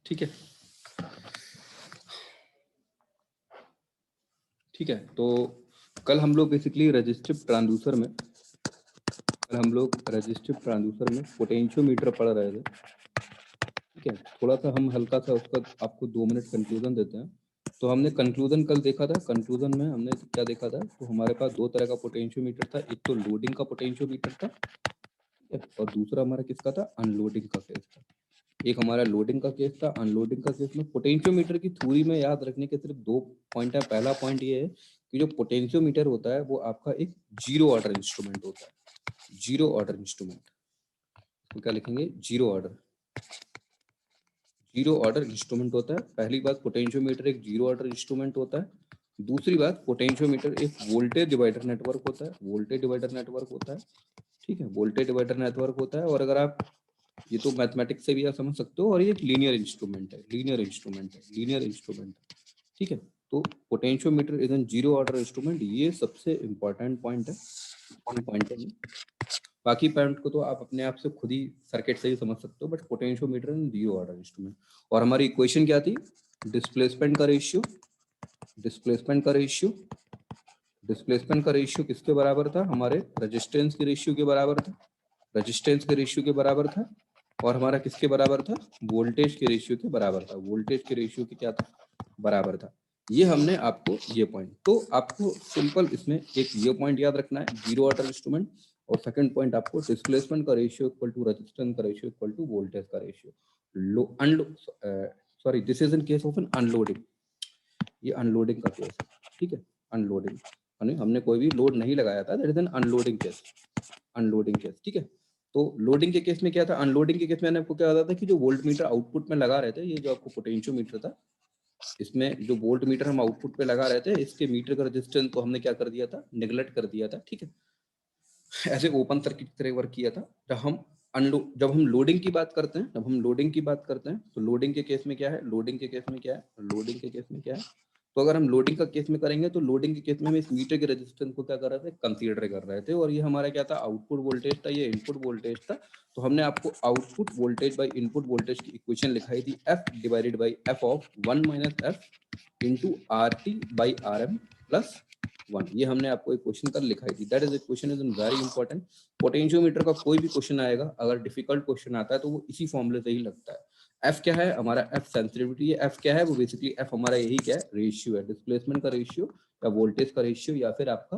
ठीक है, ठीक है। तो कल हम लोग बेसिकली रजिस्टिव ट्रांसड्यूसर में पोटेंशियोमीटर पढ़ रहे थे। ठीक है, थोड़ा सा हम हल्का सा उसका आपको 2 मिनट कंक्लूजन देते हैं। तो हमने कंक्लूजन कल देखा था, कंक्लूजन में हमने क्या देखा था, तो हमारे पास 2 तरह का पोटेंशियोमीटर था। एक तो लोडिंग का पोटेंशियोमीटर था और दूसरा हमारा किसका था, अनलोडिंग का केस था। एक हमारा लोडिंग का केस था। अनलोडिंग का केस में पोटेंशियोमीटर की थ्योरी में याद रखने के सिर्फ 2 पॉइंट है। पहला पॉइंट ये है कि जो पोटेंशियोमीटर होता है वो आपका एक जीरो ऑर्डर इंस्ट्रूमेंट होता है। जीरो ऑर्डर इंस्ट्रूमेंट, तो क्या लिखेंगे, जीरो ऑर्डर इंस्ट्रूमेंट होता है। पहली बात, पोटेंशियोमीटर एक जीरो ऑर्डर इंस्ट्रूमेंट होता है। दूसरी बात, पोटेंशियोमीटर एक वोल्टेज डिवाइडर नेटवर्क होता है। वोल्टेज डिवाइडर नेटवर्क होता है, ठीक है, वोल्टेज डिवाइडर नेटवर्क होता है। और अगर आप ये तो मैथमेटिक्स से भी आप समझ सकते हो। और ये एक लीनियर इंस्ट्रूमेंट है, ठीक है। तो potentiometer is an zero order instrument, ये सबसे इंपॉर्टेंट पॉइंट है। बाकी पॉइंट को तो आप अपने आप से खुद ही सर्किट से ही समझ सकते हो, but potentiometer is zero order instrument. और हमारी इक्वेशन क्या थी, डिस्प्लेसमेंट का रेशियो किसके बराबर था, हमारे रेजिस्टेंस के रेशियो के बराबर था। और हमारा किसके बराबर था, वोल्टेज के रेशियो के बराबर था। बराबर था। ये हमने आपको ये पॉइंट, तो आपको सिंपल इसमें एक ये पॉइंट याद रखना है, जीरो ऑर्डर इंस्ट्रूमेंट। और सेकंड पॉइंट आपको डिस्प्लेसमेंट का रेशियो इक्वल टू रेजिस्टेंस का रेशियो इक्वल टू वोल्टेज का ratio. Sorry, this is in case of an unloading. ये अनलोडिंग का केस है, ठीक है। अनलोडिंग यानी हमने कोई भी लोड नहीं लगाया था, that is an unloading case, ठीक है। तो लोडिंग के केस में क्या था, अनलोडिंग के केस में मैंने आपको क्या बताया था कि जो वोल्ट मीटर आउटपुट में लगा रहे थे, ये जो आपको पोटेंशियोमीटर था, इसमें जो वोल्ट मीटर हम आउटपुट पे लगा रहे थे, इसके मीटर का रेजिस्टेंस को हमने क्या कर दिया था, नेग्लेक्ट कर दिया था, ठीक है। ऐसे ओपन सर्किट की तरह वर्क किया था। जब हम लोडिंग की बात करते हैं, तो लोडिंग के केस में क्या है, तो अगर हम लोडिंग का केस में करेंगे, तो लोडिंग के केस में हम इस मीटर के रेजिस्टेंस को क्या कर रहे थे, कंसीडर कर रहे थे। और ये हमारा क्या था, आउटपुट वोल्टेज था, ये इनपुट वोल्टेज था। तो हमने आपको output voltage by input voltage की इक्वेशन लिखाई थी, F divided by F of 1 minus F into RT by RM plus 1। ये हमने आपको इक्वेशन कर लिखाई थी। That is equation is very important. Potentiometer का कोई भी क्वेश्चन आएगा, अगर डिफिकल्ट क्वेश्चन आता है तो वो इसी फॉर्मूले से ही लगता है। एफ क्या है हमारा, एफ सेंसिटिविटी है। एफ क्या है, वो बेसिकली एफ हमारा यही क्या है, रेशियो है, डिस्प्लेसमेंट का रेशियो या वोल्टेज का रेशियो या फिर आपका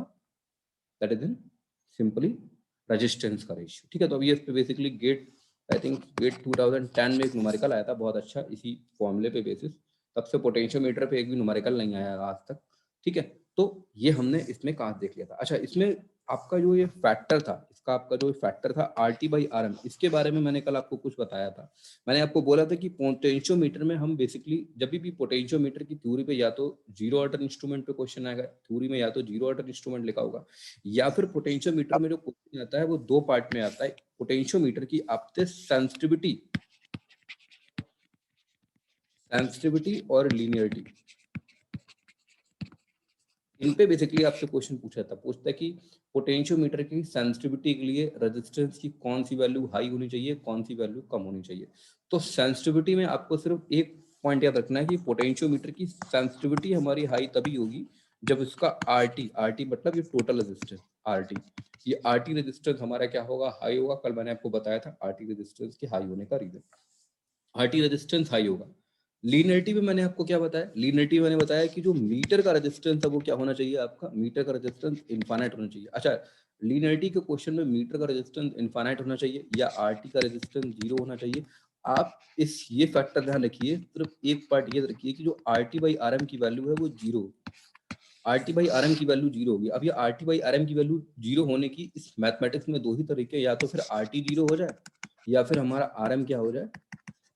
that is in simply resistance का रेशियो, ठीक है। तो अभी इस पे basically gate, I think gate 2010 में एक न्यूमेरिकल आया था बहुत अच्छा, इसी फॉर्मूले पे बेसिस। तब से पोटेंशियोमीटर पे एक भी न्यूमेरिकल नहीं आया आज तक, ठीक है। तो ये हमने इसमें कहाँ देख लिया था। अच्छा, इसमें आपका जो ये फैक्टर था, RT बाई RM, इसके बारे में मैंने कल आपको कुछ बताया था। मैंने आपको बोला था कि पोटेंशियोमीटर में हम बेसिकली जब भी पोटेंशियोमीटर की थ्योरी पे या तो जीरो ऑर्डर इंस्ट्रूमेंट पे क्वेश्चन आएगा, थ्योरी में या तो जीरो ऑर्डर इंस्ट्रूमेंट लिखा होगा, या फिर पोटेंशियोमीटर में जो क्वेश्चन आता है वो 2 पार्ट में आता है। पोटेंशियोमीटर की आपसे सेंसिटिविटी और लीनियरिटी, इन पे बेसिकली आपसे क्वेश्चन पूछता है कि पोटेंशियोमीटर की सेंसिटिविटी के लिए रेजिस्टेंस की कौन सी वैल्यू हाई होनी चाहिए, कौन सी वैल्यू कम होनी चाहिए। तो सेंसिटिविटी में आपको सिर्फ एक पॉइंट याद रखना है कि पोटेंशियोमीटर की सेंसिटिविटी हमारी हाई तभी होगी जब इसका आरटी मतलब ये टोटल रेजिस्टेंस आरटी, ये आरटी रेजिस्टेंस हमारा क्या होगा, हाई होगा। कल मैंने आपको बताया था आरटी रेजिस्टेंस के हाई होने का रीजन, आरटी रेजिस्टेंस हाई होगा। लीनियरिटी में मैंने आपको क्या बताया, लीनियरिटी में मैंने बताया कि जो मीटर का रेजिस्टेंस है वो क्या होना चाहिए, आपका मीटर का रेजिस्टेंस इनफाइनाइट होना चाहिए। अच्छा, लीनियरिटी के क्वेश्चन में मीटर का रेजिस्टेंस इनफाइनाइट होना चाहिए या आरटी का रेजिस्टेंस 0 होना चाहिए। आप ये फैक्टर ध्यान रखिए, सिर्फ एक पार्ट ये रखिए कि जो आरटी बाई आरएम की वैल्यू है वो 0, आरटी बाई आरएम की वैल्यू 0 होगी। अब ये आरटी बाई आरएम की वैल्यू 0 होने की इस मैथमेटिक्स में 2 ही तरीके, या तो फिर आरटी 0 हो जाए या फिर हमारा आरएम क्या हो जाए,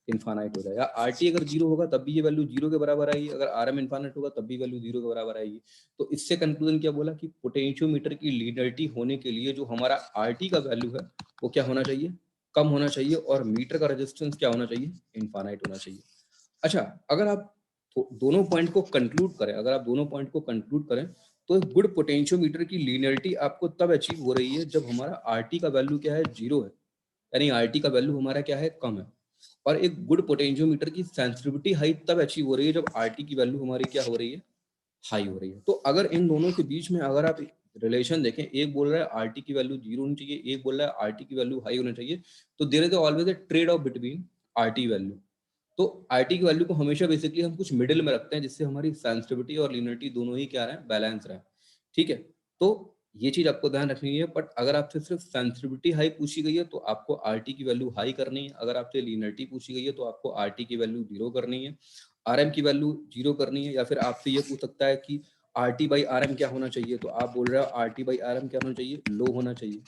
इनफाइनाइट हो जाए। या आरटी अगर 0 होगा तब भी ये वैल्यू 0 के बराबर आएगी, अगर आरएम इनफाइनाइट होगा तब भी वैल्यू 0 के बराबर आएगी। तो इससे कंक्लूजन क्या बोला कि पोटेंशियोमीटर की लीनियरिटी होने के लिए जो हमारा आरटी का वैल्यू है वो क्या होना चाहिए, कम होना चाहिए, और मीटर का रेजिस्टेंस क्या होना चाहिए, इनफाइनाइट होना चाहिए। अच्छा, अगर आप दोनों पॉइंट को कंक्लूड करें, तो गुड पोटेंशियोमीटर की लीनियरिटी आपको तब अचीव हो रही है जब हमारा आरटी का वैल्यू क्या है, 0 है, यानी आरटी का वैल्यू हमारा क्या है, कम है। और एक गुड पोटेंशियोमीटर की सेंसिटिविटी हाई तब अचीव हो रही है जब आरटी की वैल्यू हमारी क्या हो रही है, हाई हो रही है। तो अगर इन दोनों के बीच में अगर आप रिलेशन देखें, एक बोल रहा है आरटी की वैल्यू 0 होनी चाहिए, एक बोल रहा है आरटी की वैल्यू हाई होनी चाहिए, तो there is always a trade off between RT value. तो आरटी की वैल्यू को हमेशा बेसिकली हम कुछ मिडिल में रखते हैं जिससे हमारी सेंसिटिविटी और लीनियरिटी दोनों ही क्या रहे, बैलेंस रहे। ठीक है, तो ये चीज आपको ध्यान रखनी है। बट अगर आपसे सिर्फ सेंसिटिविटी हाई पूछी गई है तो आपको आरटी की वैल्यू हाई करनी है, अगर आपसे लीनियरिटी पूछी गई है तो आपको आरटी की वैल्यू 0 करनी है, आरएम की वैल्यू 0 करनी है। या फिर आपसे ये पूछ सकता है कि आरटी बाई आरएम क्या होना चाहिए, तो आप बोल रहे हो आरटी बाई आरएम क्या होना चाहिए, लो होना चाहिए।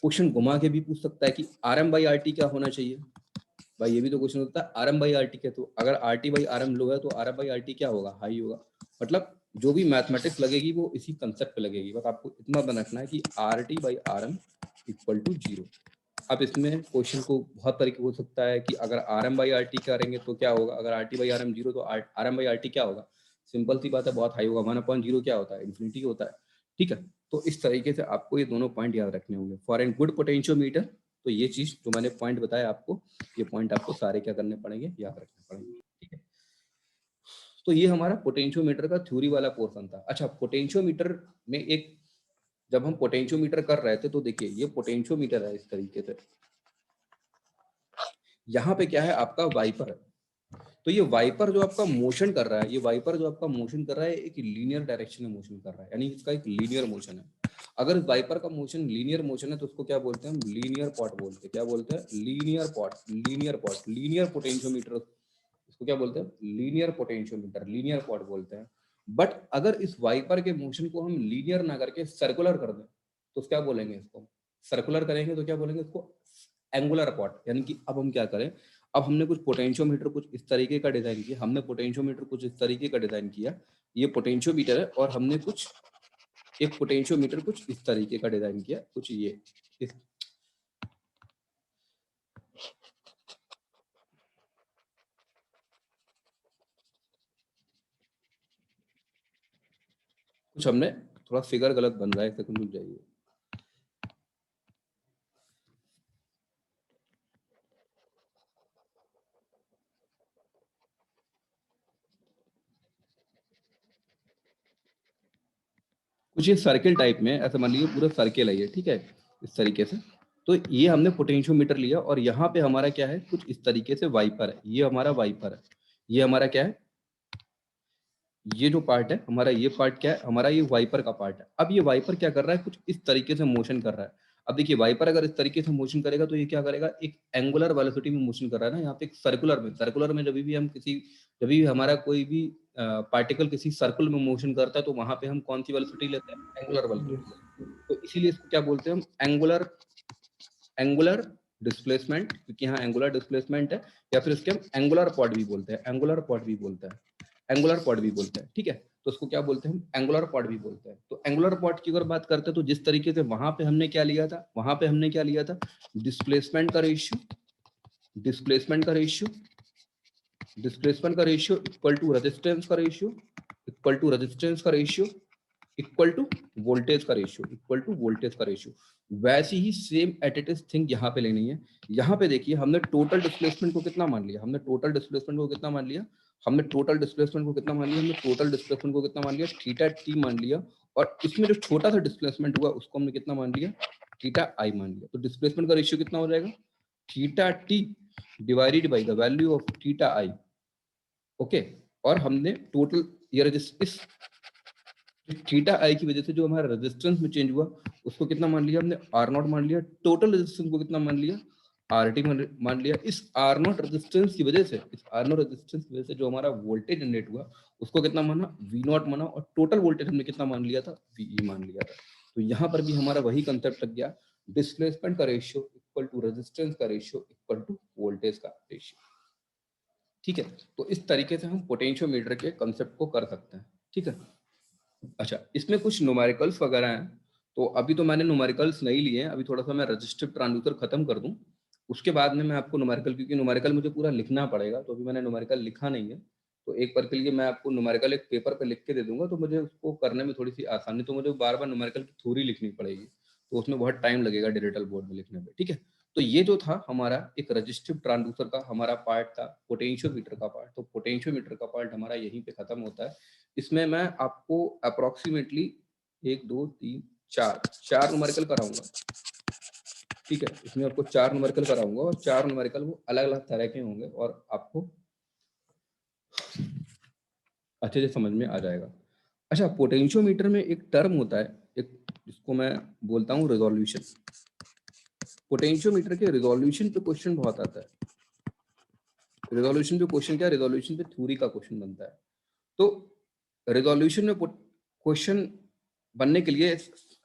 क्वेश्चन घुमा के भी पूछ सकता है कि आरएम बाई आरटी क्या होना चाहिए, भाई ये भी तो क्वेश्चन होता है आरएम बाई आरटी क्या, तो अगर आरटी बाई आरएम लो है तो आरएम बाई आरटी क्या होगा, हाई होगा। मतलब जो भी मैथमेटिक्स लगेगी वो इसी कंसेप्ट पे लगेगी। बस आपको इतना ध्यान रखना है कि R T by R M equal to 0। अब इसमें क्वेश्चन को बहुत तरीके हो सकता है कि अगर R M by R T करेंगे तो क्या होगा, अगर R T by R M 0 तो R M by R T क्या होगा, सिंपल सी बात है, बहुत हाई होगा। 1/0 क्या होता है, इन्फिनिटी होता है। ठीक है, तो इस तरीके से आपको ये दोनों पॉइंट याद रखने होंगे फॉर एन गुड पोटेंशियोमीटर। तो ये चीज जो मैंने पॉइंट बताया आपको, ये पॉइंट आपको सारे क्या करने पड़ेंगे, याद रखने पड़ेंगे। ठीक है, तो ये हमारा पोटेंशियोमीटर का थ्योरी वाला पोर्शन था। अच्छा, पोटेंशियोमीटर में एक, जब हम पोटेंशियोमीटर कर रहे थे तो देखिए ये पोटेंशियोमीटर है इस तरीके से, यहाँ पे क्या है आपका वाइपर है। तो ये वाइपर जो आपका मोशन कर रहा है, ये वाइपर जो आपका मोशन कर रहा है एक लीनियर डायरेक्शन में मोशन कर रहा है, यानी इसका एक लीनियर मोशन है। अगर वाइपर का मोशन लीनियर मोशन है तो उसको क्या बोलते हैं हम, लीनियर पॉट बोलते हैं। क्या बोलते हैं, linear pot, linear pot, linear potentiometer, इसको क्या बोलते हैं, लीनियर पोटेंशियोमीटर, लीनियर पॉट बोलते हैं। बट अगर इस वाइपर के मोशन को हम लीनियर ना करके सर्कुलर कर दें तो क्या बोलेंगे, इसको सर्कुलर करेंगे तो क्या बोलेंगे, इसको एंगुलर पॉट। यानी कि अब हम क्या करें, अब हमने कुछ पोटेंशियोमीटर कुछ इस तरीके का डिजाइन किया, हमने पोटेंशियोमीटर कुछ इस तरीके का डिजाइन किया, ये पोटेंशियोमीटर है, और हमने कुछ एक पोटेंशियोमीटर कुछ इस तरीके का डिजाइन किया, कुछ ये इस, कुछ हमने, थोड़ा फिगर गलत बन रहा है, एक सेकंड रुक जाइए। कुछ ये सर्किल टाइप में, ऐसा मान लीजिए पूरा सर्किल है ये, ठीक है, इस तरीके से। तो ये हमने पोटेंशियोमीटर लिया और यहाँ पे हमारा क्या है, कुछ इस तरीके से वाइपर है, ये हमारा वाइपर है, ये हमारा क्या है, ये जो पार्ट है हमारा, ये पार्ट क्या है हमारा, ये वाइपर का पार्ट है। अब ये वाइपर क्या कर रहा है, कुछ इस तरीके से मोशन कर रहा है। अब देखिए वाइपर अगर इस तरीके से मोशन करेगा तो ये क्या करेगा, एक एंगुलर वेलोसिटी में मोशन कर रहा है ना, यहाँ पे एक सर्कुलर में जब भी हम किसी, जब भी हमारा कोई भी पार्टिकल किसी सर्कल में मोशन करता है तो वहां पे हम कौन सी वेलोसिटी लेते हैं, एंगुलर वेलोसिटी। तो इसीलिए इसको क्या बोलते हैं हम, एंगुलर, एंगुलर डिस्प्लेसमेंट, क्योंकि यहाँ एंगुलर डिस्प्लेसमेंट है। या फिर इसके हम एंगुलर पॉड भी बोलते हैं, एंगुलर पॉड भी बोलते हैं, एंगुलर पॉड भी बोलते हैं। ठीक है, तो उसको क्या बोलते हैं हम, एंगुलर पॉड भी बोलते हैं। तो एंगुलर पॉड की अगर बात करते हैं तो जिस तरीके से वहां पे हमने क्या लिया था, वहां पे हमने क्या लिया था, डिस्प्लेसमेंट का रेशियो, डिस्प्लेसमेंट का रेशियो, डिस्प्लेसमेंट का रेशियो इक्वल टू रेजिस्टेंस का रेशियो, इक्वल टू रेजिस्टेंस का रेशियो, इक्वल टू वोल्टेज का रेशियो, इक्वल टू वोल्टेज का रेशियो। वैसी ही सेम एटिटिव थिंग यहाँ पे लेनी है। यहाँ पे देखिए हमने टोटल डिस्प्लेसमेंट को कितना मान लिया, हमने टोटल डिस्प्लेसमेंट को कितना मान लिया, हमने टोटल डिस्प्लेसमेंट को कितना मान लिया, हमने टोटल डिस्प्लेसमेंट को कितना मान लिया, थीटा टी मान लिया। और इसमें जो छोटा सा डिस्प्लेसमेंट हुआ उसको हमने कितना मान लिया, थीटा आई मान लिया। तो डिस्प्लेसमेंट का रेशियो कितना हो जाएगा, theta T divided by the value of theta I. Okay, और हमने टोटल ये इस थीटा आई की वजह से जो हमारा रेजिस्टेंस में चेंज हुआ उसको कितना मान लिया हमने, आर नॉट मान लिया। टोटल रेजिस्टेंस को कितना मान लिया, आर टी मान लिया। इस आर नॉट रेजिस्टेंस की वजह से, इस आर नॉट रेजिस्टेंस की वजह से जो हमारा वोल्टेज जनरेट हुआ उसको कितना माना, वी नॉट माना। और टोटल वोल्टेज हमने कितना मान लिया था, वी मान लिया था। तो यहाँ पर भी हमारा वही कंसेप्ट लग गया, डिस्प्लेसमेंट का रेशियो इक्वल टू रेजिस्टेंस का रेशियो इक्वल टू वोल्टेज का रेशियो। ठीक है, तो इस तरीके से हम पोटेंशियोमीटर के कंसेप्ट को कर सकते हैं। ठीक है, अच्छा इसमें कुछ न्यूमेरिकल्स वगैरह हैं, तो अभी तो मैंने न्यूमेरिकल्स नहीं लिए हैं, अभी थोड़ा सा मैं रजिस्टिव ट्रांसड्यूसर खत्म कर दूं, उसके बाद में मैं आपको न्यूमेरिकल, क्योंकि न्यूमेरिकल मुझे पूरा लिखना पड़ेगा, तो अभी मैंने न्यूमेरिकल लिखा नहीं है। तो एक बार के लिए मैं आपको न्यूमेरिकल एक पेपर पे लिख के दे दूंगा, तो मुझे उसको करने में थोड़ी सी आसानी, तो मुझे बार बार न्यूमेरिकल की थ्योरी लिखनी पड़ेगी, तो उसमें बहुत टाइम लगेगा डिजिटल बोर्ड में लिखने में। ठीक है, तो ये जो था हमारा एक रजिस्टिव ट्रांसड्यूसर का हमारा पार्ट था, पोटेंशियोमीटर का पार्ट। तो पोटेंशियोमीटर का पार्ट हमारा यहीं पे खत्म होता है। इसमें मैं आपको अप्रोक्सीमेटली 1 2 3 4 न्यूमेरिकल कराऊंगा, ठीक है। इसमें आपको 4 न्यूमेरिकल कराऊंगा और 4 न्यूमेरिकल वो अलग अलग तरह के होंगे और आपको अच्छे से समझ में आ जाएगा। अच्छा, पोटेंशियोमीटर में एक टर्म होता है, एक जिसको मैं बोलता हूँ रिजोल्यूशन। पोटेंशियोमीटर के रिजोल्यूशन पे क्वेश्चन बहुत आता है। रिजोल्यूशन पे क्वेश्चन क्या, रिजोल्यूशन पे थ्योरी का क्वेश्चन बनता है। तो रिजोल्यूशन में क्वेश्चन बनने के लिए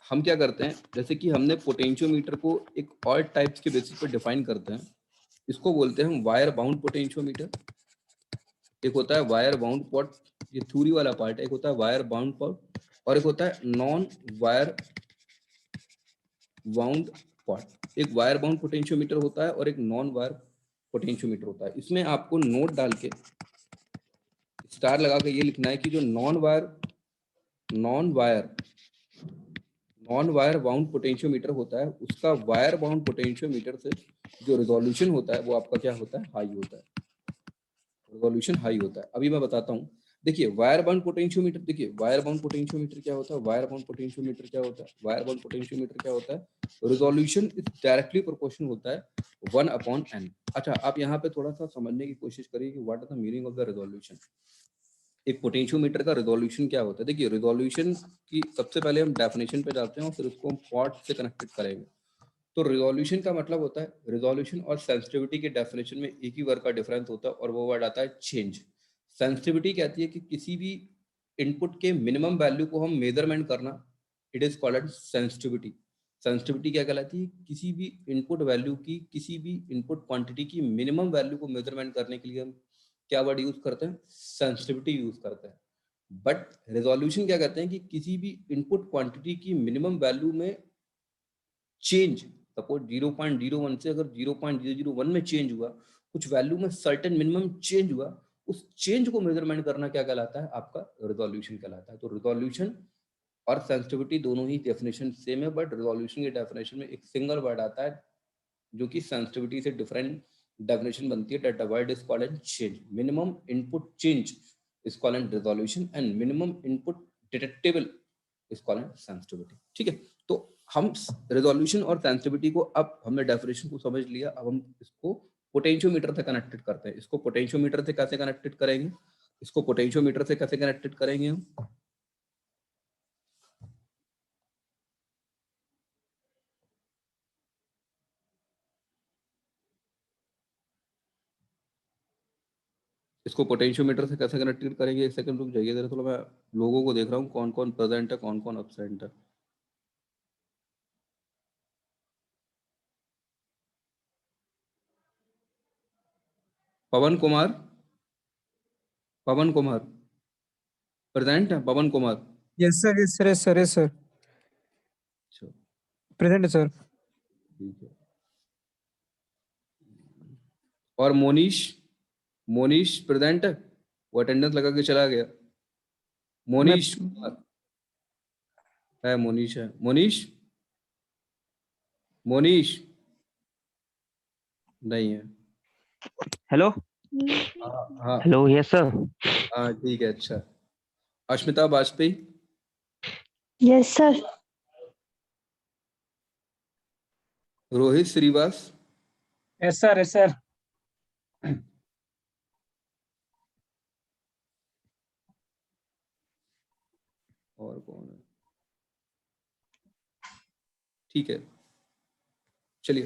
हम क्या करते हैं, जैसे कि हमने पोटेंशियोमीटर को एक और टाइप्स के बेसिस पर डिफाइन करते हैं। इसको बोलते हैं हम वायर बाउंड पोटेंशियोमीटर। एक होता है वायर बाउंड पॉट, ये थ्योरी वाला पार्ट है। एक होता है वायर बाउंड पॉट और एक होता है नॉन वायर बाउंड पॉट। एक वायर बाउंड पोटेंशियोमीटर होता है और एक नॉन वायर पोटेंशियोमीटर होता है। इसमें आपको नोट डाल के स्टार लगा के ये लिखना है कि जो नॉन वायर बाउंड पोटेंशियोमीटर होता है, उसका वायर बाउंड पोटेंशियोमीटर से जो रिजोल्यूशन होता है वो आपका क्या होता है, हाई होता है। रिजोल्यूशन हाई होता है। अभी मैं बताता हूँ। देखिए वायर बाउंड पोटेंशियोमीटर, देखिए वायर बाउंड पोटेंशियोमीटर क्या होता है, वायर बाउंड पोटेंशियोमीटर क्या होता है, वायर बाउंड पोटेंशियोमीटर क्या होता है। रिजोल्यूशन इज डायरेक्टली प्रोपोर्शनल होता है 1/n। अच्छा, आप यहाँ पे थोड़ा सा समझने की कोशिश करिए कि what is the meaning of the resolution. एक पोटेंशियोमीटर का रिजोल्यूशन क्या होता है। देखिए रिजोल्यूशन की सबसे पहले हम डेफिनेशन पे जाते हैं और फिर उसको हम पॉट से कनेक्टेड करेंगे। तो रिजोल्यूशन का मतलब होता है, रिजोल्यूशन और सेंसिटिविटी के डेफिनेशन में एक ही वर्ड का डिफरेंस होता है और वो वर्ड आता है चेंज। सेंसिटिविटी कहती है कि किसी भी इनपुट के मिनिमम वैल्यू को हम मेजरमेंट करना, it is called sensitivity. Sensitivity क्या कहलाती है, किसी भी इनपुट वैल्यू की, किसी भी इनपुट क्वांटिटी की मिनिमम वैल्यू को मेजरमेंट करने के लिए हम क्या वर्ड यूज करते हैं, सेंसिटिविटी यूज करते हैं। बट रिजोल्यूशन क्या कहते हैं कि किसी भी इनपुट क्वांटिटी की मिनिमम वैल्यू में चेंज, सपोज 0.01 से अगर 0.001 में चेंज हुआ, कुछ वैल्यू में सर्टेन मिनिमम चेंज हुआ, उस चेंज को मेजरमेंट करना क्या कहलाता है, आपका रिजोल्यूशन कहलाता है। तो रिजोल्यूशन और सेंसिटिविटी दोनों ही डेफिनेशन सेम है, बट रिजोल्यूशन के डेफिनेशन में एक सिंगल वर्ड आता है जो कि सेंसिटिविटी से डिफरेंट डेफिनेशन बनती है। That the word is called as change. Minimum input change is called as resolution and minimum input detectable is called as sensitivity. ठीक है, तो हम रिजोल्यूशन और सेंसिटिविटी को, अब हमने डेफिनेशन को समझ लिया, अब हम इसको पोटेंशियोमीटर से कनेक्टेड करते हैं। इसको पोटेंशियोमीटर से कैसे कनेक्टेड करेंगे, इसको पोटेंशियोमीटर से कैसे कनेक्टेड करेंगे हम, इसको पोटेंशियोमीटर से कैसे कनेक्टेड करेंगे। एक सेकंड रुक जाइए जरा, थोड़ा मैं लोगों को देख रहा हूँ कौन कौन प्रेजेंट है, कौन कौन अब्सेंट है। पवन कुमार, पवन कुमार प्रेजेंट है, Pawan Kumar. Yes sir, yes sir, yes sir, yes sir, अच्छा प्रेजेंट सर। ठीक है। और मोनीश, मोनीश प्रेजेंट है, वो अटेंडेंस लगा के चला गया। मैं मोनीश कुमार है, मोनीश है, मोनीश, मोनीश नहीं है। हेलो, हाँ हेलो, यस सर। हाँ ठीक है। अच्छा, Ashmita Vajpayee, yes sir. Rohit Shrivas, yes sir, yes sir. और कौन है, ठीक है। चलिए,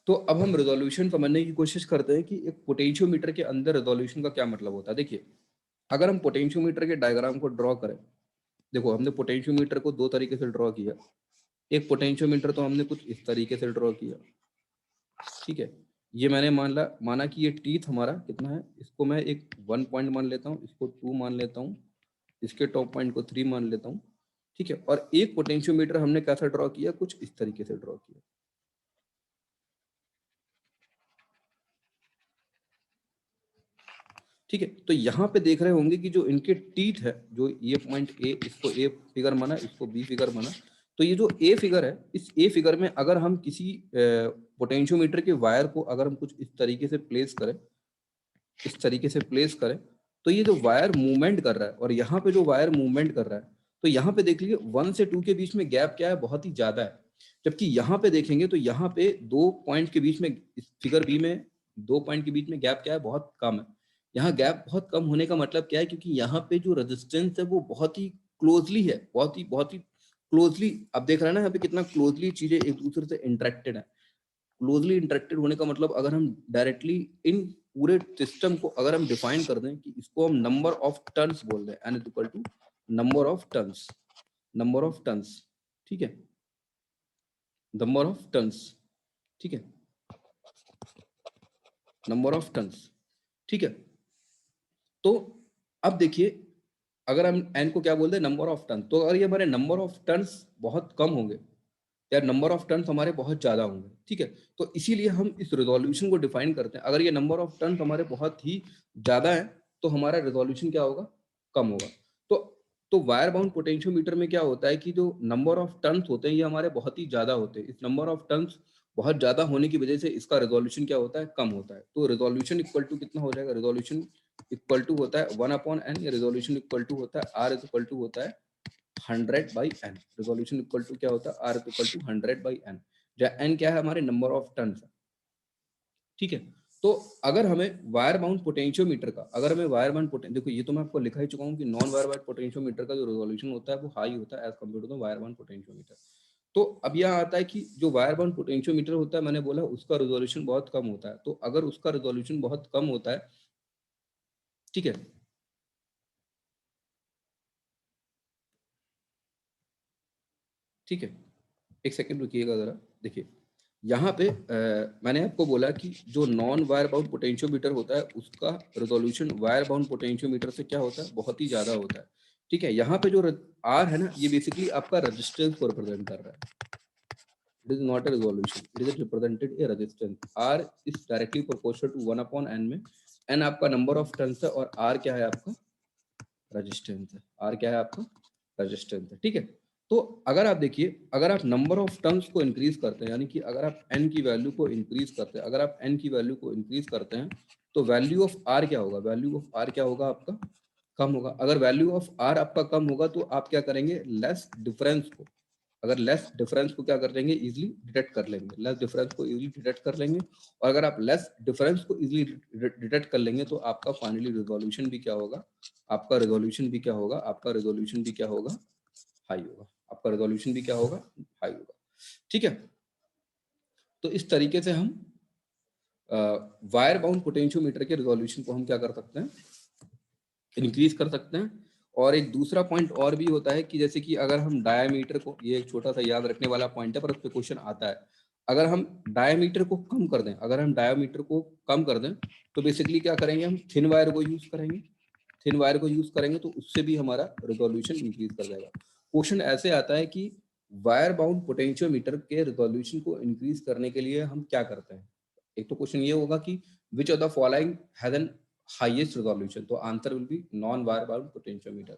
तो अब हम रिजोल्यूशन समझने की कोशिश करते हैं कि एक पोटेंशियोमीटर के अंदर रिजोल्यूशन का क्या मतलब होता है। देखिए, अगर हम पोटेंशियोमीटर के डायग्राम को ड्रॉ करें, देखो हमने पोटेंशियोमीटर को दो तरीके से ड्रॉ किया। एक पोटेंशियोमीटर तो हमने कुछ इस तरीके से ड्रॉ किया, ठीक है। ये मैंने माना कि ये टीथ हमारा कितना है, इसको मैं एक 1 पॉइंट मान लेता हूँ, इसको 2 मान लेता हूँ, इसके टॉप पॉइंट को 3 मान लेता हूँ, ठीक है। और एक पोटेंशियोमीटर हमने कैसा ड्रॉ किया, कुछ इस तरीके से ड्रॉ किया, ठीक है। तो यहाँ पे देख रहे होंगे कि जो इनके टीथ है, जो ये पॉइंट ए, इसको ए फिगर माना, इसको बी फिगर माना, तो तो ये जो ए फिगर है, इस ए फिगर में अगर हम किसी पोटेंशियोमीटर के वायर को अगर हम कुछ इस तरीके से प्लेस करें, इस तरीके से प्लेस करें, तो ये जो वायर मूवमेंट कर रहा है और यहाँ पे जो वायर मूवमेंट कर रहा है, तो यहाँ पे देख लीजिए 1 से 2 के बीच में गैप क्या है, बहुत ही ज्यादा है। जबकि यहाँ पे देखेंगे तो यहाँ पे 2 पॉइंट के बीच में, इस फिगर बी में 2 पॉइंट के बीच में गैप क्या है, बहुत कम है। यहाँ गैप बहुत कम होने का मतलब क्या है, क्योंकि यहाँ पे जो रेजिस्टेंस है वो बहुत ही क्लोजली है, बहुत ही क्लोजली। आप देख रहे हैं ना यहाँ पे कितना क्लोजली चीजें एक दूसरे से इंटरेक्टेड है। क्लोजली इंटरेक्टेड होने का मतलब अगर हम डायरेक्टली इन पूरे सिस्टम को अगर हम डिफाइन कर दें कि इसको हम नंबर ऑफ टर्न्स बोल दें, n equal to number of turns, number of turns, ठीक है, नंबर ऑफ टर्न्स, ठीक है, नंबर ऑफ टर्न्स, ठीक है। तो अब देखिए अगर हम n को क्या बोलते हैं, नंबर ऑफ टर्न, तो अगर ये हमारे नंबर ऑफ टर्न्स बहुत कम होंगे या नंबर ऑफ टर्न्स हमारे बहुत ज्यादा होंगे, ठीक है, तो इसीलिए हम इस रेजोल्यूशन को डिफाइन करते हैं। अगर ये नंबर ऑफ टर्न्स हमारे बहुत ही ज्यादा है तो हमारा रेजोल्यूशन क्या होगा, कम होगा। तो वायर बाउंड पोटेंशियोमीटर में क्या होता है कि जो नंबर ऑफ टर्न्स होते हैं ये हमारे बहुत ही ज्यादा होते हैं। इस नंबर ऑफ टर्न्स बहुत ज्यादा होने की वजह से इसका रेजोल्यूशन क्या होता है, कम होता है। तो रेजोल्यूशन इक्वल टू कितना हो जाएगा, रेजोल्यूशन इक्वल टू होता है 1/n, या रेजोल्यूशन इक्वल टू होता है r इक्वल टू होता है 100/n। रेजोल्यूशन इक्वल टू क्या होता है, r इक्वल टू 100/n, जहाँ n क्या है, हमारे नंबर ऑफ टर्न्स, ठीक है। तो अगर हमें वायर बाउंड पोटेंशियोमीटर का, अगर हमें वायर बाउंड देखो ये तो मैं आपको लिखा ही चुका हूँ कि नॉन वायर बाउंड पोटेंशियोमीटर का जो रेजोल्यूशन होता है वो हाई होता है as compare to the wire bound potentiometer. तो अब यह आता है कि जो वायर बाउंड पोटेंशियोमीटर होता है, मैंने बोला उसका रेजोल्यूशन बहुत कम होता है। तो अगर उसका रेजोल्यूशन बहुत कम होता है, ठीक है, ठीक है, एक सेकंड रुकिएगा जरा। देखिए यहाँ पे मैंने आपको बोला कि जो नॉन वायर बाउंड पोटेंशियोमीटर होता है उसका रेजोल्यूशन वायर बाउंड पोटेंशियोमीटर से क्या होता है, बहुत ही ज्यादा होता है, ठीक है। यहाँ पे जो आर है ना, ये बेसिकली आपका रेजिस्टेंस को रिप्रेजेंट कर रहा है। It is not a resolution, it is represented a resistance. R is directly proportional to 1/n में n आपका नंबर ऑफ टर्न्स है और R क्या है, आपका रेजिस्टेंस है। R क्या है, आपका रेजिस्टेंस है, ठीक है। तो अगर आप देखिए, अगर आप नंबर ऑफ टर्म्स को इंक्रीज करते हैं, यानी कि अगर आप n की वैल्यू को इंक्रीज करते हैं, अगर आप n की वैल्यू को इंक्रीज करते हैं तो वैल्यू ऑफ r क्या होगा, वैल्यू ऑफ r क्या होगा, आपका कम होगा। अगर वैल्यू ऑफ r आपका कम होगा तो आप क्या करेंगे, लेस डिफरेंस को, अगर लेस डिफरेंस को क्या कर लेंगे, इजीली डिटेक्ट कर लेंगे, लेस डिफरेंस को इजीली डिटेक्ट कर लेंगे। और अगर आप लेस डिफरेंस को इजीली डिटेक्ट कर लेंगे तो आपका फाइनली रिजोल्यूशन भी क्या होगा, आपका रेजोल्यूशन भी क्या होगा, आपका रेजोल्यूशन भी क्या होगा, हाई होगा। आपका रेजोल्यूशन भी क्या होगा, हाई होगा, ठीक है। तो इस तरीके से हम वायर बाउंड पोटेंशियोमीटर के रेजोल्यूशन को हम क्या कर सकते हैं, इंक्रीज कर सकते हैं। और एक दूसरा पॉइंट और भी होता है कि जैसे कि अगर हम डायमीटर को, ये एक छोटा सा याद रखने वाला पॉइंट है पर उस पर क्वेश्चन आता है, अगर हम डायमीटर को कम कर दें, अगर हम डायमीटर को कम कर दें तो बेसिकली क्या करेंगे, हम थिन वायर को यूज करेंगे। थिन वायर को यूज करेंगे तो उससे भी हमारा रेजोल्यूशन इंक्रीज कर जाएगा। क्वेश्चन ऐसे आता है कि वायर बाउंड पोटेंशियोमीटर के रेजोल्यूशन को इंक्रीज करने के लिए हम क्या करते हैं। एक तो क्वेश्चन ये होगा कि which of the following has an highest resolution, तो answer will be non wire bound potentiometer.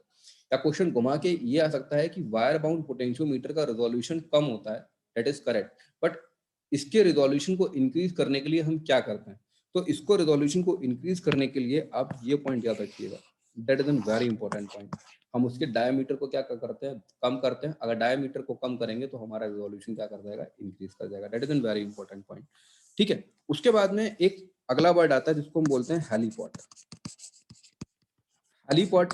या क्वेश्चन घुमा के ये आ सकता है कि वायर बाउंड पोटेंशियोमीटर का रेजोल्यूशन कम होता है, दैट इज करेक्ट, बट इसके रेजोल्यूशन को इंक्रीज करने के लिए हम क्या करते हैं। तो इसको रेजोल्यूशन को इंक्रीज करने के लिए आप ये पॉइंट याद रखिएगा, that is an very important point. हम उसके डायमीटर को क्या करते हैं, कम करते हैं। अगर डायमीटर को कम करेंगे तो हमारा रेजोल्यूशन क्या कर जाएगा, इंक्रीज कर जाएगा। That is an very important point, ठीक है। उसके बाद में एक अगला वर्ड आता है जिसको हम बोलते हैं हेलीपॉड। हेलीपॉड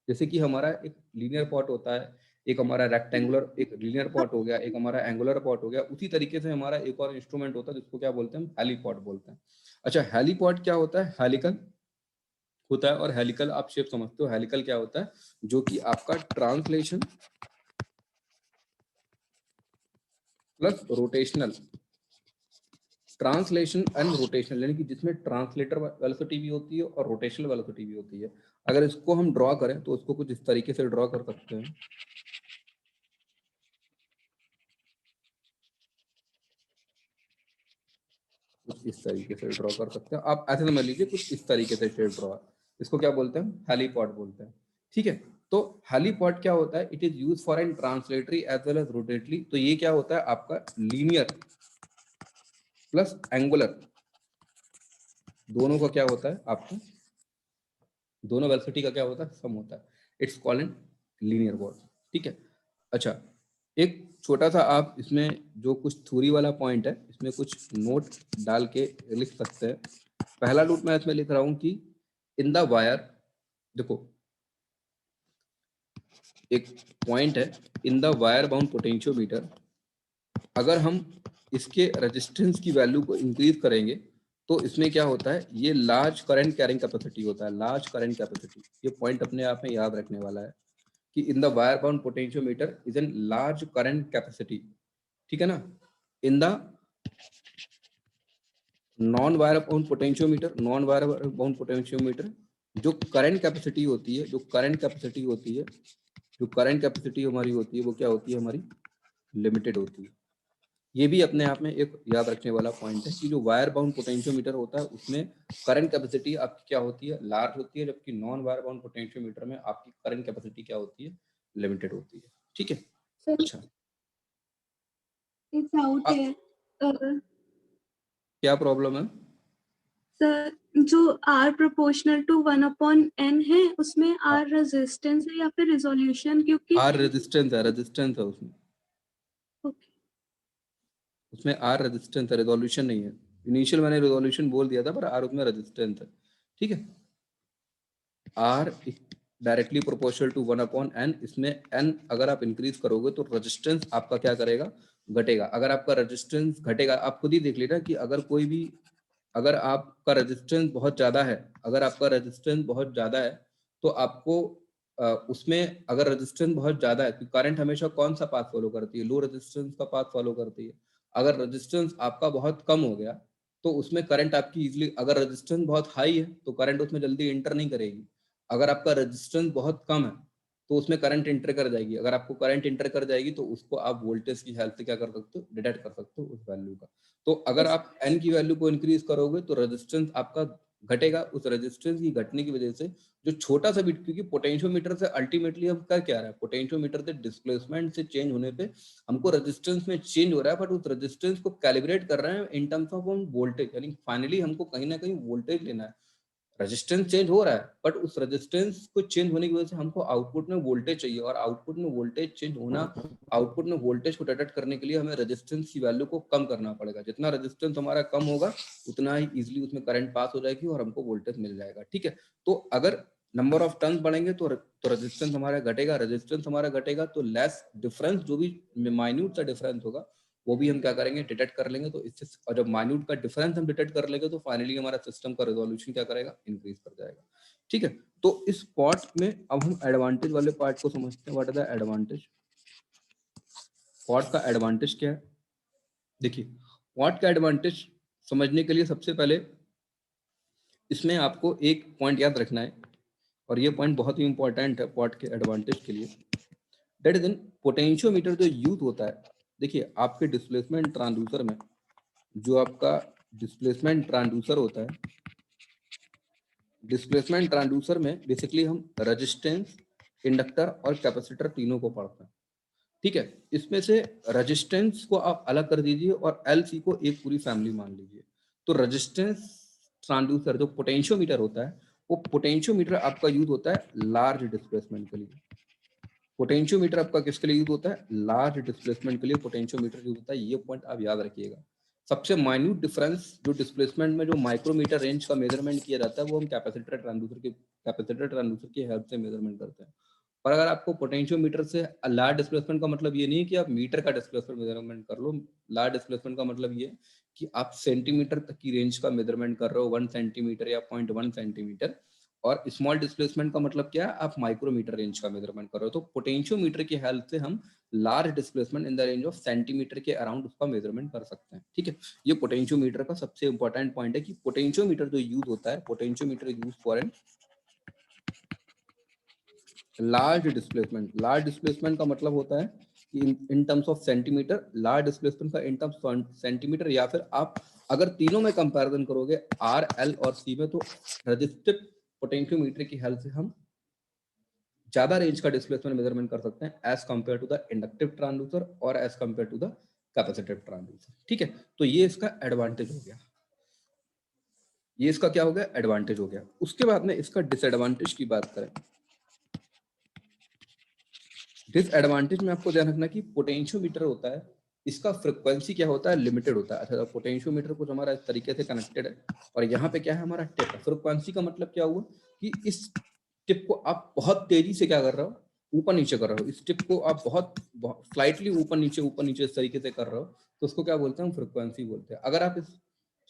जैसे कि हमारा एक लीनियर पॉट होता है, एक हमारा रेक्टेंगुलर, एक लीनियर पॉट हो गया, एक हमारा एंगुलर पॉट हो गया, उसी तरीके से हमारा एक और इंस्ट्रूमेंट होता है जिसको क्या बोलते हैं, हम हेलीपॉड बोलते हैं। अच्छा, हेलीपॉड क्या होता है, हेलिकल होता है। और हेलिकल आप शेप समझते हो, हेलिकल क्या होता है, जो कि आपका translation plus rotational, translation and rotational, यानी कि जिसमें ट्रांसलेटर वेलोसिटी भी होती है और रोटेशनल वेलोसिटी भी होती है। अगर इसको हम ड्रॉ करें तो उसको कुछ इस तरीके से ड्रॉ कर सकते हैं, कुछ इस तरीके से ड्रॉ कर सकते हैं। आप ऐसे समझ लीजिए कुछ इस तरीके से शेप ड्रॉ, इसको क्या बोलते हैं, हेलीपॉड बोलते हैं, ठीक है। तो हेलीपॉड क्या होता है, it is use for an translatory as well as rotatory. तो ये क्या होता है आपका लीनियर प्लस एंगुलर दोनों का क्या होता है आपका, दोनों वेलोसिटी का क्या होता है सम होता है, it's called an linear ball. ठीक है। अच्छा, एक छोटा सा आप इसमें जो कुछ थ्योरी वाला पॉइंट है इसमें कुछ नोट डाल के लिख सकते हैं। पहला नोट मैं इसमें लिख रहा हूं कि इन द वायर, देखो एक पॉइंट है, in the wire bound potentiometer, अगर हम इसके रेजिस्टेंस की वैल्यू को इंक्रीज करेंगे तो इसमें क्या होता है, ये लार्ज करंट कैरिंग कैपेसिटी होता है, लार्ज करंट कैपेसिटी। ये पॉइंट अपने आप में याद रखने वाला है कि in the wire bound potentiometer is an large current capacity. ठीक है ना। In the non wire bound potentiometer, non wire bound potentiometer जो करंट कैपेसिटी होती है, जो करंट कैपेसिटी होती है, जो करंट कैपेसिटी हमारी होती है वो क्या होती है, हमारी लिमिटेड होती है। ये भी अपने आप में एक याद रखने वाला पॉइंट है कि जो वायर बाउंड पोटेंशियोमीटर होता है उसमें करंट कैपेसिटी आपकी क्या होती है, लार्ज होती है, जबकि नॉन वायर बाउंड पोटेंशियोमीटर में आपकी करंट कैपेसिटी क्या होती है, लिमिटेड होती है। ठीक है। अच्छा, डाउट है क्या प्रॉब्लम है सर, जो R प्रोपोर्शनल टू 1/n है उसमें R रेजिस्टेंस है या फिर रिजोल्यूशन? क्योंकि आर रेजिस्टेंस है, रेजिस्टेंस है उसमें, ओके, उसमें आर रेजिस्टेंस है, रेजोल्यूशन नहीं है। इनिशियल मैंने रेजोल्यूशन बोल दिया था पर आर उसमें रेजिस्टेंस है। ठीक है। Are directly proportional to 1/n, इसमें n अगर आप इंक्रीज करोगे तो रेजिस्टेंस आपका क्या करेगा, घटेगा। अगर आपका रेजिस्टेंस घटेगा, आप खुद ही देख लेना कि अगर कोई भी, अगर आपका रेजिस्टेंस बहुत ज्यादा है, अगर आपका रेजिस्टेंस बहुत ज्यादा है तो आपको उसमें अगर रेजिस्टेंस बहुत ज्यादा है तो करंट हमेशा कौन सा पाथ फॉलो करती है, लो रेजिस्टेंस का पाथ फॉलो करती है। अगर रेजिस्टेंस आपका बहुत कम हो गया तो उसमें करंट आपकी इजीली, अगर रेजिस्टेंस बहुत हाई है तो करंट उसमें जल्दी इंटर नहीं करेगी। अगर आपका रेजिस्टेंस बहुत कम है तो उसमें करंट इंटर कर जाएगी। अगर आपको करंट इंटर कर जाएगी तो उसको आप वोल्टेज की हेल्प से क्या कर सकते हो, डिटेक्ट कर सकते हो उस वैल्यू का। तो अगर आप n की वैल्यू को इंक्रीज करोगे तो रेजिस्टेंस आपका घटेगा। उस रेजिस्टेंस की घटने की वजह से जो छोटा सा बिट, क्योंकि पोटेंशियोमीटर से अल्टीमेटली हम कर क्या रहा है, पोटेंशियोमीटर से डिस्प्लेसमेंट से चेंज होने पे हमको रेजिस्टेंस में चेंज हो रहा है, बट उस रेजिस्टेंस को कैलिब्रेट कर रहे हैं इन टर्म्स ऑफ वोल्टेज, यानी फाइनली हमको कहीं ना कहीं वोल्टेज लेना है। रेजिस्टेंस चेंज हो रहा है बट उस रेजिस्टेंस को चेंज होने की वजह से हमको आउटपुट में वोल्टेज चाहिए, और आउटपुट में वोल्टेज चेंज होना, आउटपुट में वोल्टेज को डिटेक्ट करने के लिए हमें रेजिस्टेंस की वैल्यू को कम करना पड़ेगा। जितना रेजिस्टेंस हमारा कम होगा उतना ही इजीली उसमें करंट पास हो जाएगी और हमको वोल्टेज मिल जाएगा। ठीक है। तो अगर नंबर ऑफ टर्न्स बढ़ेंगे तो रेजिस्टेंस हमारा घटेगा, रेजिस्टेंस हमारा घटेगा तो लेस डिफरेंस, जो भी माइन्यूट सा डिफरेंस होगा वो भी हम क्या करेंगे, डिटेक्ट कर लेंगे। तो इससे, और जब माइन्यूट का डिफरेंस हम डिटेक्ट कर लेंगे तो फाइनली हमारा सिस्टम का रेजोल्यूशन क्या करेगा, इंक्रीज कर जाएगा। ठीक है। तो इस पार्ट में अब हम एडवांटेज वाले पार्ट को समझते हैं। What is the advantage, part का एडवांटेज क्या है। देखिए, पार्ट का एडवांटेज समझने के लिए सबसे पहले इसमें आपको एक पॉइंट याद रखना है, और ये पॉइंट बहुत ही इंपॉर्टेंट है पार्ट के एडवांटेज के लिए। दैट इज इन पोटेंशियोमीटर जो यूज होता है, देखिए आपके डिस्प्लेसमेंट ट्रांसड्यूसर में, जो आपका डिस्प्लेसमेंट ट्रांसड्यूसर होता है, डिस्प्लेसमेंट ट्रांसड्यूसर में बेसिकली हम रेजिस्टेंस, इंडक्टर और कैपेसिटर तीनों को पढ़ते हैं। ठीक है। इसमें से रेजिस्टेंस को आप अलग कर दीजिए और एलसी को एक पूरी फैमिली मान लीजिए। तो रेजिस्टेंस ट्रांसड्यूसर जो पोटेंशियोमीटर होता है, वो पोटेंशियोमीटर आपका यूज होता है लार्ज डिस्प्लेसमेंट के लिए। पोटेंशियोमीटर आपका किसके लिए यूज होता है, लार्ज डिस्प्लेसमेंट के लिए पोटेंशियोमीटर यूज होता है। ये पॉइंट आप याद रखिएगा। सबसे माइन्यूट डिफरेंस जो डिस्प्लेसमेंट में जो माइक्रोमीटर रेंज का मेजरमेंट किया जाता है वो हम कैपेसिटर ट्रांसड्यूसर की हेल्प से मेजरमेंट करते हैं। और अगर आपको पोटेंशियोमीटर से लार्ज डिस्प्लेसमेंट का मतलब ये नहीं है कि आप मीटर का डिस्प्लेसमेंट मेजरमेंट कर लो। लार्ज डिस्प्लेसमेंट का मतलब ये कि आप सेंटीमीटर तक की रेंज का मेजरमेंट कर रहे हो, 1 सेंटीमीटर या 0.1 सेंटीमीटर। और स्मॉल डिस्प्लेसमेंट का मतलब क्या है, आप माइक्रोमीटर रेंज का मेजरमेंट कर रहे हो। तो पोटेंशियोमीटर की हेल्प से हम large displacement in the range of centimetre के अराउंड उसका मेजरमेंट कर सकते हैं। ठीक है। ये पोटेंशियोमीटर का सबसे इंपॉर्टेंट पॉइंट है कि पोटेंशियोमीटर जो यूज होता है, potentiometer use for an large displacement. Large displacement का मतलब होता है कि in terms of centimetre, large displacement का इन टर्म्स सेंटीमीटर, या फिर आप अगर तीनों में कंपैरिजन करोगे आर, एल और सी में, तो रजिस्टिव पोटेंशियोमीटर की हेल्प से हम ज्यादा रेंज का डिस्प्लेसमेंट मेजरमेंट कर सकते हैं as compare to the inductive transducer और as compare to the capacitive transducer. ठीक है, तो ये इसका एडवांटेज हो गया, ये इसका क्या हो गया, एडवांटेज हो गया। उसके बाद में इसका डिसएडवांटेज की बात करें, डिसएडवांटेज में आपको ध्यान रखना कि पोटेंशियोमीटर होता है, इसका फ्रीक्वेंसी क्या होता है, लिमिटेड होता है। अच्छा, पोटेंशियोमीटर कुछ हमारा इस तरीके से कनेक्टेड है और यहाँ पे क्या है, हमारा टिप है। फ्रीक्वेंसी का मतलब क्या हुआ कि इस टिप को आप बहुत तेजी से क्या कर रहे हो, ऊपर नीचे कर रहे हो। इस टिप को आप बहुत स्लाइटली ऊपर नीचे इस तरीके से कर रहे हो, तो उसको क्या बोलते हैं, हम फ्रीक्वेंसी बोलते हैं। अगर आप इस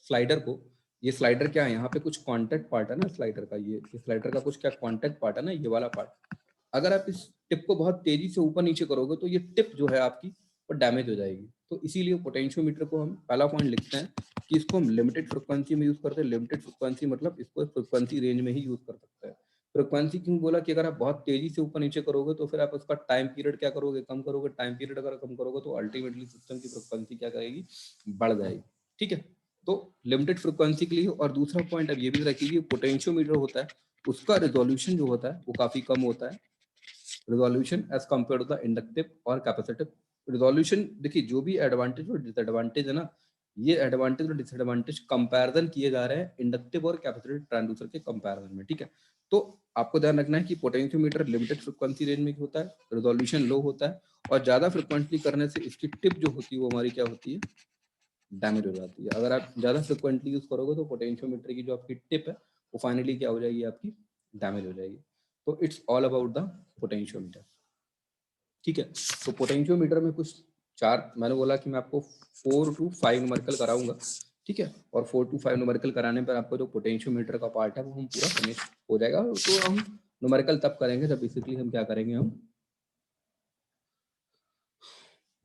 स्लाइडर को, ये स्लाइडर क्या है, यहाँ पे कुछ कॉन्टेक्ट पार्ट है ना स्लाइडर का, ये स्लाइडर का कुछ क्या कॉन्टेक्ट पार्ट है ना, ये वाला पार्ट। अगर आप इस टिप को बहुत तेजी से ऊपर नीचे करोगे तो ये टिप जो है आपकी वो डैमेज हो जाएगी। तो इसीलिए पोटेंशियोमीटर को हम पहला पॉइंट लिखते हैं कि इसको हम लिमिटेड फ्रीक्वेंसी में यूज करते हैं। लिमिटेड फ्रीक्वेंसी मतलब इसको फ्रीक्वेंसी रेंज में ही यूज कर सकते हैं। फ्रीक्वेंसी क्यों बोला कि अगर आप बहुत तेजी से ऊपर नीचे करोगे तो फिर आप उसका टाइम पीरियड क्या करोगे, कम करोगे। टाइम पीरियड अगर कम करोगे तो अल्टीमेटली सिस्टम की फ्रीक्वेंसी क्या करेगी, बढ़ जाएगी। ठीक है, तो लिमिटेड फ्रीक्वेंसी के लिए। और दूसरा पॉइंट अब ये भी रखिए, पोटेंशियोमीटर होता है उसका रिजोल्यूशन जो होता है वो काफी कम होता है, resolution as compare to the inductive और कैपेसिटिव। रिजोल्यूशन देखिए, जो भी एडवांटेज और डिसएडवांटेज है ना, ये एडवांटेज और डिसएडवांटेज कंपैरिजन किए जा रहे हैं इंडक्टिव और कैपेसिटिव ट्रांसड्यूसर के कंपैरिजन में। ठीक है, तो आपको ध्यान रखना है कि पोटेंशियोमीटर लिमिटेड फ्रीक्वेंसी रेंज में होता है, रिजोल्यूशन लो होता है, और ज्यादा फ्रीक्वेंटली करने से इसकी टिप जो होती है वो हमारी क्या होती है, डैमेज हो जाती है। अगर आप ज्यादा फ्रीक्वेंटली यूज करोगे तो पोटेंशियोमीटर की जो आपकी टिप है वो फाइनली क्या हो जाएगी, आपकी डैमेज हो जाएगी। तो it's all about the potentiometer. ठीक है, तो पोटेंशियोमीटर में कुछ चार, मैंने बोला कि मैं आपको 4 to 5 न्यूमेरिकल कराऊंगा। ठीक है, और 4 to 5 न्यूमेरिकल कराने पर आपको जो पोटेंशियोमीटर का पार्ट है वो हम पूरा फिनिश हो जाएगा। तो हम न्यूमेरिकल तब करेंगे जब बेसिकली हम क्या करेंगे, हम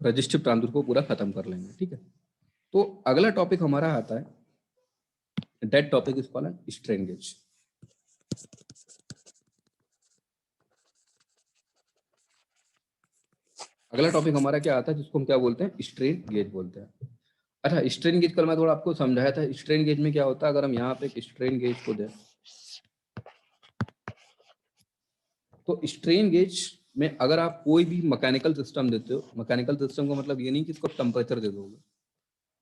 रजिस्टिव ट्रांसड्यूसर को पूरा खत्म कर लेंगे। ठीक है, तो अगला टॉपिक हमारा आता है, that topic is called strain gauge. अगला टॉपिक हमारा क्या आता है, जिसको हम क्या बोलते हैं, स्ट्रेन गेज बोलते हैं। अच्छा, स्ट्रेन गेज कल मैं थोड़ा आपको समझाया था। स्ट्रेन गेज में क्या होता है, अगर हम यहाँ पे एक स्ट्रेन गेज को दें तो स्ट्रेन गेज में अगर आप कोई भी मैकेनिकल सिस्टम देते हो, मैकेनिकल सिस्टम का मतलब ये नहीं कि इसको टेम्परेचर दे दोगे,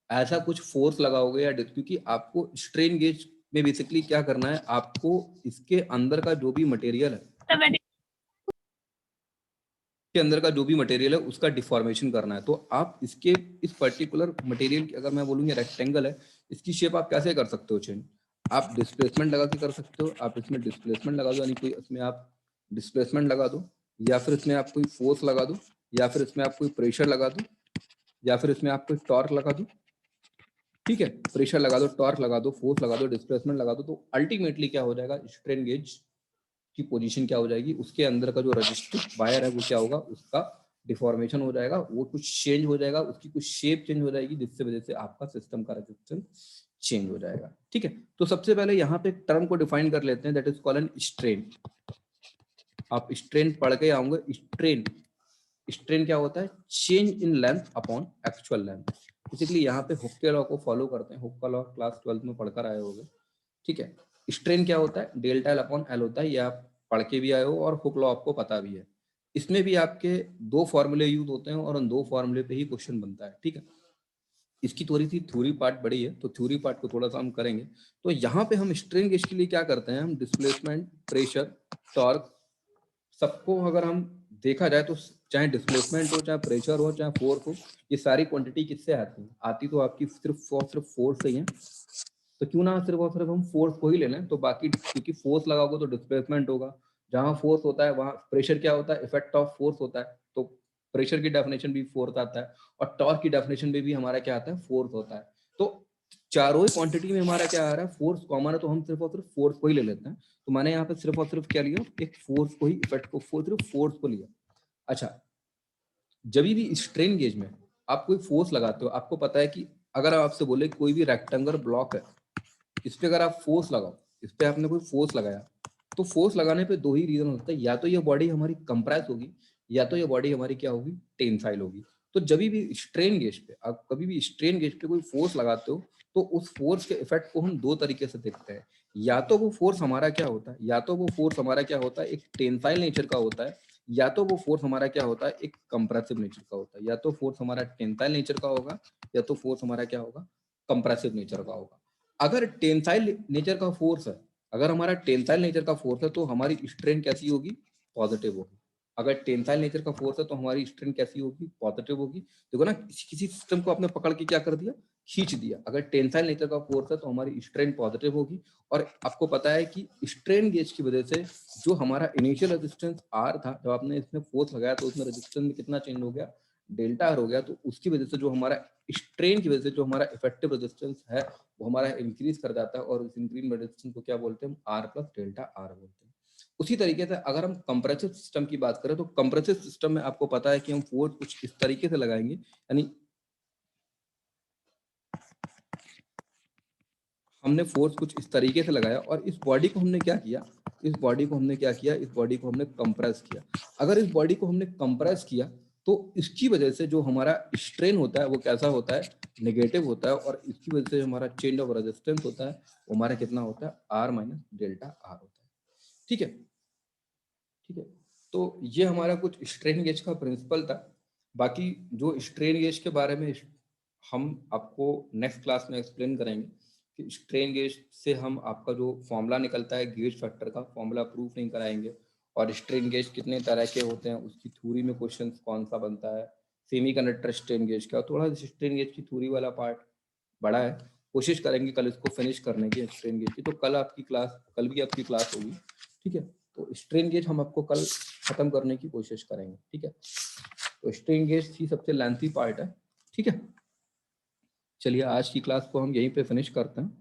ऐसा कुछ फोर्स लगाओगे या क्योंकि आपको स्ट्रेन गेज में बेसिकली क्या करना है, आपको इसके अंदर का जो भी मटेरियल है, के अंदर का जो भी मटेरियल है उसका डिफॉर्मेशन करना है। तो आप इसके इस पर्टिकुलर मटेरियल की, अगर मैं बोलूँगा रेक्टेंगल है, इसकी शेप आप कैसे कर सकते हो चेंज, आप डिस्प्लेसमेंट लगा के कर सकते हो। आप इसमें डिस्प्लेसमेंट लगा दो, यानी कोई इसमें आप डिस्प्लेसमेंट लगा दो, या फिर इसमें आप कोई फोर्स लगा दो, या फिर इसमें आप कोई प्रेशर लगा दो, या फिर इसमें आप कोई टॉर्क लगा दो। ठीक है, प्रेशर लगा दो, टॉर्क लगा दो, फोर्स लगा दो, डिस्प्लेसमेंट लगा दो, तो अल्टीमेटली क्या हो जाएगा, स्ट्रेन गेज की पोजीशन क्या हो जाएगी, उसके अंदर का जो रजिस्टिव वायर है वो क्या होगा, उसका डिफॉर्मेशन हो जाएगा, वो कुछ चेंज हो जाएगा, उसकी कुछ शेप चेंज हो जाएगी, जिससे वजह से आपका सिस्टम का रेजिस्टेंस चेंज हो जाएगा। ठीक है, तो सबसे पहले यहाँ पे एक टर्म को डिफाइन कर लेते हैं, that is called an strain. आप स्ट्रेन पढ़ के आऊंगे। स्ट्रेन, स्ट्रेन क्या होता है, change in length upon actual length. Basically यहाँ पे हुक के लॉ को फॉलो करते हैं, हुक का लॉ क्लास 12 में पढ़कर आए होंगे। ठीक है, स्ट्रेन क्या होता है, डेल्टा एल अपॉन एल होता है, ये आप पढ़ के भी आए हो और हुक लॉ आपको पता भी है। इसमें भी आपके दो फॉर्मूले यूज होते हैं और उन दो फॉर्मूले पे ही क्वेश्चन बनता है। ठीक है, इसकी थोड़ी सी थ्योरी पार्ट बड़ी है, तो थ्योरी पार्ट को थोड़ा सा हम करेंगे। तो यहाँ पे हम स्ट्रेन गेज के लिए क्या करते हैं, हम डिस्प्लेसमेंट, प्रेशर, टॉर्क, सबको अगर हम देखा जाए तो चाहे डिस्प्लेसमेंट हो, चाहे प्रेशर हो, चाहे फोर्स हो, ये सारी क्वांटिटी किससे आती है, आती तो आपकी सिर्फ और सिर्फ फोर्स से ही है। तो क्यों ना सिर्फ और सिर्फ हम फोर्स को ही ले लें, तो बाकी क्योंकि फोर्स लगाओगे तो डिस्प्लेसमेंट होगा, जहां फोर्स होता है वहां प्रेशर क्या होता है, इफेक्ट ऑफ फोर्स होता है, तो प्रेशर की डेफिनेशन भी फोर्स आता है, और टॉर्क की डेफिनेशन में भी हमारा क्या आता है, फोर्स होता है। तो चारों ही क्वांटिटी में हमारा क्या आ रहा है, फोर्स कॉमन है, तो हम सिर्फ और सिर्फ फोर्स को ही ले लेते हैं। तो मैंने यहाँ पे सिर्फ और सिर्फ क्या लिया, एक फोर्स को ही, इफेक्ट को, सिर्फ फोर्स को लिया। अच्छा, जब भी स्ट्रेन गेज में आप कोई फोर्स लगाते हो, आपको पता है कि अगर आपसे बोले कोई भी रेक्टेंगुलर ब्लॉक है, इस पे अगर आप फोर्स लगाओ, इस पे आपने कोई फोर्स लगाया, तो फोर्स लगाने पे दो ही रीजन होता है, या तो ये बॉडी हमारी कंप्रेस होगी, या तो ये बॉडी हमारी क्या होगी, टेंसाइल होगी। तो जब भी स्ट्रेन गेज पे आप कभी भी स्ट्रेन गेज पे कोई फोर्स लगाते हो तो उस फोर्स के इफेक्ट को हम दो तरीके से देखते हैं। या तो वो फोर्स हमारा क्या होता है, या तो वो फोर्स हमारा क्या होता है एक टेंसाइल नेचर का होता है, या तो वो फोर्स हमारा क्या होता है एक कंप्रेसिव नेचर का होता है। या तो फोर्स हमारा टेंसाइल नेचर का होगा, या तो फोर्स हमारा क्या होगा कंप्रेसिव नेचर का होगा। अगर टेंसाइल नेचर का फोर्स है, अगर हमारा टेंसाइल नेचर का फोर्स है तो हमारी स्ट्रेन कैसी होगी, पॉजिटिव होगी। अगर टेंसाइल नेचर का फोर्स है तो हमारी स्ट्रेन कैसी होगी, पॉजिटिव होगी। देखो ना, किसी सिस्टम को आपने पकड़ के क्या कर दिया, खींच दिया। अगर टेंसाइल नेचर का फोर्स है तो हमारी स्ट्रेन पॉजिटिव होगी। और आपको पता है कि स्ट्रेन गेज की वजह से जो हमारा इनिशियल रेजिस्टेंस आर था, जब आपने इसमें फोर्स लगाया तो उसमें रेजिस्टेंस में कितना चेंज हो गया, डेल्टा आर हो गया। तो उसकी वजह से जो हमारा स्ट्रेन की वजह से जो हमारा इफेक्टिव रेजिस्टेंस है वो हमारा इंक्रीज कर जाता है, और उस इंक्रीज रेजिस्टेंस को क्या बोलते हैं, आर प्लस डेल्टा आर बोलते हैं। उसी तरीके से अगर हम कंप्रेसिव सिस्टम की बात करें तो कंप्रेसिव सिस्टम में आपको पता है कि हम फोर्स कुछ इस तरीके से लगाएंगे, यानी हमने फोर्स कुछ इस तरीके से लगाया और इस बॉडी को हमने क्या किया, इस बॉडी को हमने कंप्रेस किया। अगर इस बॉडी को हमने कंप्रेस किया तो इसकी वजह से जो हमारा स्ट्रेन होता है वो कैसा होता है, नेगेटिव होता है। और इसकी वजह से हमारा चेंज ऑफ रेजिस्टेंस होता है वो हमारा कितना होता है, आर माइनस डेल्टा आर होता है। ठीक है, ठीक है। तो ये हमारा कुछ स्ट्रेन गेज का प्रिंसिपल था। बाकी जो स्ट्रेन गेज के बारे में हम आपको नेक्स्ट क्लास में एक्सप्लेन करेंगे कि स्ट्रेन गेज से हम आपका जो फॉर्मूला निकलता है गेज फैक्टर का, फॉर्मूला प्रूफ नहीं कराएंगे। और स्ट्रेन गेज कितने तरह के होते हैं, उसकी थ्योरी में क्वेश्चन कौन सा बनता है, सेमीकंडक्टर स्ट्रेन गेज का। थोड़ा स्ट्रेन गेज की थ्योरी वाला पार्ट बड़ा है, कोशिश करेंगे कल इसको फिनिश करने की स्ट्रेन गेज की। तो कल भी आपकी क्लास होगी। ठीक है, तो स्ट्रेन गेज हम आपको कल खत्म करने की कोशिश करेंगे। ठीक है, तो स्ट्रेन गेज ही सबसे लेंथी पार्ट है। ठीक है, चलिए आज की क्लास को हम यहीं पे फिनिश करते हैं।